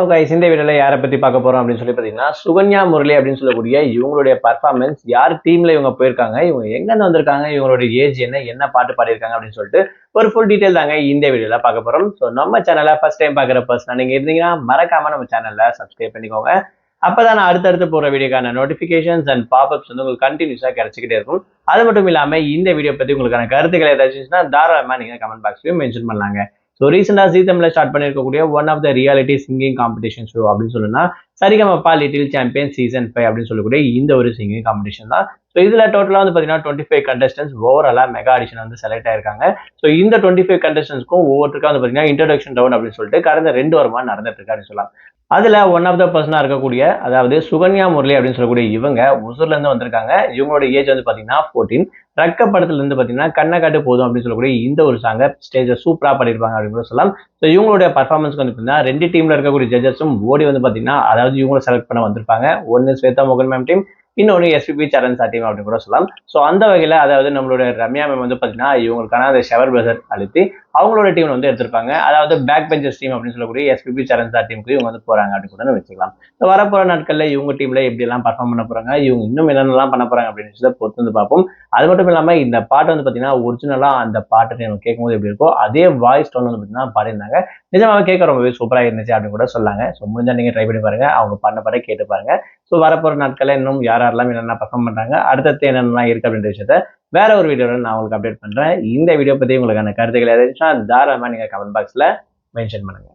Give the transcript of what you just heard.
Hello guys, இந்த வீடியோல யாரை பத்தி பார்க்க போறோம் அப்படின்னு சொல்லி பார்த்தீங்கன்னா, சுகன்யா முரளி அப்படின்னு சொல்லக்கூடிய இவங்களுடைய பர்ஃபார்மன்ஸ், யார் டீம்ல இவங்க போயிருக்காங்க, இவங்க எங்கேருந்து வந்திருக்காங்க, இவங்களுடைய ஏஜ் என்ன, என்ன பாட்டு பாடியிருக்காங்க அப்படின்னு சொல்லிட்டு ஒரு ஃபுல் டீடைல் தாங்க இந்த வீடியோல பார்க்க போறோம். ஸோ நம்ம சேனலை ஃபர்ஸ்ட் டைம் பார்க்குற பர்சன் நீங்க இருந்தீங்கன்னா மறக்காம நம்ம சேனலை சப்ஸ்கிரைப் பண்ணிக்கோங்க. அப்பதான் நான் அடுத்தடுத்து போற வீடியோக்கான நோட்டிபிகேஷன்ஸ் அண்ட் பாப்அப்ஸ் வந்து உங்களுக்கு கண்டினியூஸா கிடைச்சிக்கிட்டே இருக்கும். அது மட்டும் இல்லாம இந்த வீடியோ பத்தி உங்களுக்கான கருத்துக்கள் ஏதாச்சும் தாராளமா நீங்க கமெண்ட் பாக்ஸ்லயும் மென்ஷன் பண்ணலாங்க. ஸோ ரீசெண்டா ஜீ தமிழ்ல ஸ்டார்ட் பண்ணிருக்கக்கூடிய one of the reality singing competition show அப்படின்னு சொல்லணும்னா சரிகமபா லிட்டில் சாம்பியன் சீசன் 5 அப்படின்னு சொல்லக்கூடிய இந்த ஒரு சிங்கிங் காம்படிஷன் தான். ஸோ இதுல டோட்டலா வந்து பாத்தீங்கன்னா 25 கண்டஸ்டன்ஸ் ஓவராலா மெகா ஆடிஷன் வந்து செலக்ட் ஆயிருக்காங்க. ஸோ இந்த 25 கண்டஸ்டன்ஸ்க்கும் ஒவ்வொருத்தருக்கும் வந்து பாத்தீங்கன்னா இன்ட்ரோடக்ஷன் ரவுண்ட் அப்படின்னு சொல்லிட்டு கடந்த 2 வாரமா நடந்துட்டு இருக்கு அப்படின்னு சொல்லலாம். அதுல ஒன் ஆஃப் த பர்சனா இருக்கக்கூடிய அதாவது சுகன்யா முரளி அப்படின்னு சொல்லக்கூடிய இவங்க ஒசூர்ல இருந்து வந்திருக்காங்க. இவங்களோட ஏஜ் வந்து பாத்தீங்கன்னா 14. ரக்க படத்துல இருந்து பாத்தீங்கன்னா கண்ணை காட்டு போதும் அப்படின்னு சொல்லக்கூடிய இந்த ஒரு சாங்க ஸ்டேஜ சூப்பரா பண்ணிருப்பாங்க அப்படின்னு கூட சொல்லலாம். ஸோ இவங்களுடைய பர்ஃபார்மன்ஸ் வந்து பாத்தீங்கன்னா 2 டீம்ல இருக்கக்கூடிய ஜட்ஜஸும் ஓடி வந்து பாத்தீங்கன்னா அதாவது இவங்களை செலக்ட் பண்ண வந்திருப்பாங்க. ஒன்னு ஸ்வேதா மோகன் மேம் டீம், இன்னொன்னு எஸ்பிபி சரண் சார் டீம் அப்படின்னு கூட சொல்லலாம். ஸோ அந்த வகையில அதாவது நம்மளோட ரம்யா மேம் வந்து பாத்தீங்கன்னா இவங்களுக்கான அந்த ஷவர் பிரஷர் அழுத்தி அவங்களோட டீம் வந்து எடுத்திருப்பாங்க. அதாவது பேக் பெஞ்சர்ஸ் டீம் அப்படின்னு சொல்லக்கூடிய எஸ்பிபி சரண் சார் டீமுக்கு இவங்க வந்து போறாங்க அப்படின்னு கூட வச்சுக்கலாம். வரப்போற நாட்கள்ல இவங்க டீம்ல எப்படி எல்லாம் பர்ஃபார்ம் பண்ண போறாங்க, இவங்க இன்னும் என்னென்னலாம் பண்ண போறாங்க அப்படின்னு பொறுத்து வந்து பார்ப்போம். அது மட்டும் இல்லாம இந்த பாட்டு வந்து பாத்தீங்கன்னா ஒரிஜினலா அந்த பாட்டு நம்ம கேட்கும்போது எப்படி இருக்கோ அதே வாய்ஸ் டோன் வந்து பாத்தீங்கன்னா பாடிருந்தாங்க. நிஜமாவே கேட்க ரொம்பவே சூப்பரா இருந்துச்சு அப்படின்னு கூட சொல்லாங்க. ஸோ முடிஞ்சா நீங்க ட்ரை பண்ணி பாருங்க, அவங்க பண்ண பாட்டை கேட்டு பாருங்க. ஸோ வரப்போற நாட்கள்ல இன்னும் யாரெல்லாம் என்னென்ன பர்ஃபார்ம் பண்றாங்க, அடுத்தடுத்து என்னென்னலாம் இருக்கு அப்படின்ற விஷயத்த வேற ஒரு வீடியோல நான் உங்களுக்கு அப்டேட் பண்றேன். இந்த வீடியோ பத்தி உங்களுக்கான கருத்துக்கள் ஏதாச்சும் தாராளமா நீங்க கமெண்ட் பாக்ஸ்ல மென்ஷன் பண்ணுங்க.